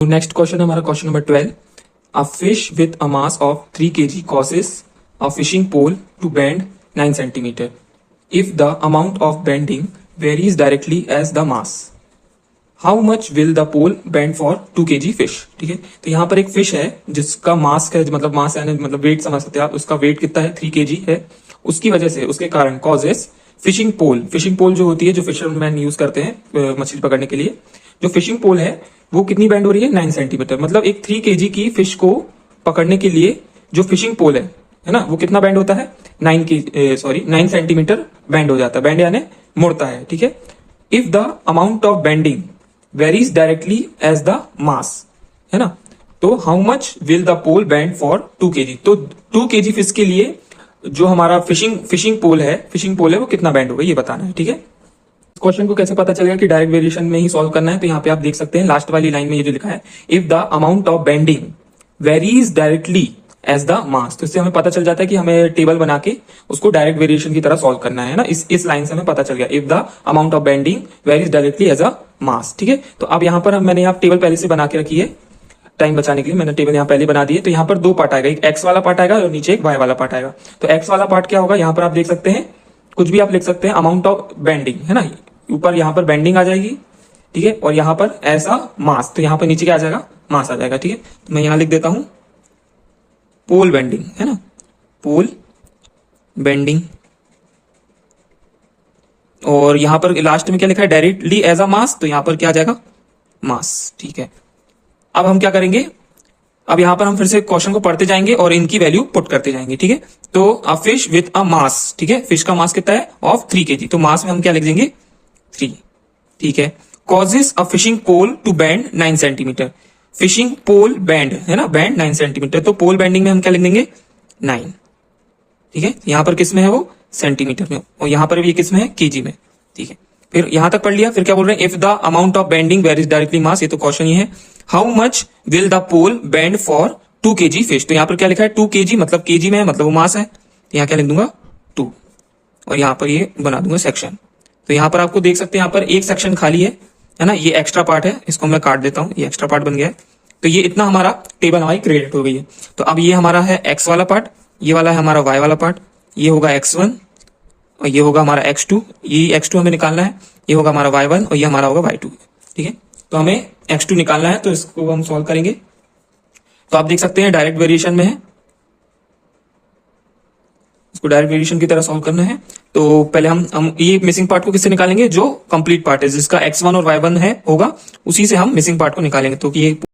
Next question हमारा question number 12। A fish with a mass of 3 kg causes a fishing pole to bend 9 centimeter if the amount of bending varies directly as the mass. How much will the pole bend for 2 kg fish? ठीक है, तो यहाँ पर एक fish है जिसका मास है, मतलब मास यानी मतलब वेट समझ सकते हैं आप, उसका वेट कितना है 3 kg है। उसकी वजह से उसके कारण कॉजेस फिशिंग पोल जो होती है, जो फिशरमैन यूज करते हैं मछली पकड़ने के लिए, जो फिशिंग पोल है वो कितनी बैंड हो रही है 9 सेंटीमीटर। मतलब एक 3 kg की फिश को पकड़ने के लिए जो फिशिंग पोल है ना, वो कितना बैंड होता है 9 सेंटीमीटर बैंड हो जाता है। बैंड यानी मुड़ता है, ठीक है। If the amount of bending varies directly as the mass, है ना, तो how much will the pole bend for 2 kg। तो 2 kg फिश के लिए जो हमारा फिशिंग पोल है वो कितना बैंड होगा ये बताना है, ठीक है। क्वेश्चन को कैसे पता चलेगा कि डायरेक्ट वेरिएशन में ही सॉल्व करना है, तो यहाँ पे आप देख सकते हैं लास्ट वाली लाइन में ये जो लिखा है, if the amount of bending varies directly as the mass, तो इससे हमें पता चल जाता है कि हमें टेबल बना के उसको डायरेक्ट वेरिएशन की तरह सॉल्व करना है ना। इस लाइन से हमें पता चल गया, if the amount of bending varies directly as a mass, ठीक है। तो अब यहाँ पर मैंने यहाँ टेबल पहले से बना के रखी है, टाइम बचाने के लिए मैंने टेबल यहाँ पहले बना दी है। तो यहाँ पर दो पार्ट आएगा, एक एक्स वाला पार्ट आएगा और नीचे एक वाई वाला पार्ट आएगा। तो एक्स वाला पार्ट क्या होगा, यहाँ पर आप देख सकते हैं कुछ भी आप लिख सकते हैं, अमाउंट ऑफ बेंडिंग, है ना, ऊपर यहाँ पर बेंडिंग आ जाएगी, ठीक है, और यहाँ पर ऐसा मास, तो यहाँ पर नीचे क्या आ जाएगा, मास आ जाएगा, ठीक है। तो मैं यहाँ लिख देता हूं पोल बेंडिंग, है ना, पोल बेंडिंग, और यहाँ पर लास्ट में क्या लिखा है, डायरेक्टली एज अ मास, तो यहाँ पर क्या आ जाएगा, मास, ठीक है। अब हम क्या करेंगे, अब यहां पर हम फिर से क्वेश्चन को पढ़ते जाएंगे और इनकी वैल्यू पुट करते जाएंगे, ठीक है। तो a fish with a mass, ठीक है, फिश का मास कितना है ऑफ 3 kg, तो मास में हम क्या लिख देंगे 3, ठीक है। Causes a fishing pole to bend 9 centimetre, fishing pole bend है ना, बैंड 9 सेंटीमीटर, तो पोल बेंडिंग में हम क्या लिख देंगे 9, ठीक है। यहां पर किस में है वो सेंटीमीटर में, और यहां पर भी किस में है केजी में, ठीक है। फिर यहां तक पढ़ लिया, फिर क्या बोल रहे हैं, if the amount of bending varies directly mass, ये तो क्वेश्चन ही है। How much will the pole bend for 2 kg fish, तो यहां पर क्या लिखा है 2 kg, मतलब केजी में है, मतलब वो मास है, तो यहां क्या लिख दूंगा 2, और यहां पर ये बना दूंगा सेक्शन। तो यहां पर आपको देख सकते हैं, यहां पर एक सेक्शन खाली है ना, ये एक्स्ट्रा पार्ट है, इसको मैं काट देता हूं, ये एक्स्ट्रा पार्ट बन गया है। तो ये इतना हमारा टेबल हमारी क्रिएट हो गई है। तो अब ये हमारा है एक्स वाला पार्ट, ये वाला है हमारा वाई वाला पार्ट, ये होगा x1 और ये होगा हमारा x2, ये x2 हमें निकालना है, ये होगा हमारा y1 और ये हमारा होगा y2, ठीक है। तो हमें x2 निकालना है, तो इसको हम सॉल्व करेंगे। तो आप देख सकते हैं डायरेक्ट वेरिएशन में है, इसको डायरेक्ट वेरिएशन की तरह सॉल्व करना है। तो पहले हम ये मिसिंग पार्ट को किससे निकालेंगे, जो कंप्लीट पार्ट है, जिसका x1 और y1 है होगा, उसी से हम मिसिंग पार्ट को निकालेंगे। तो ये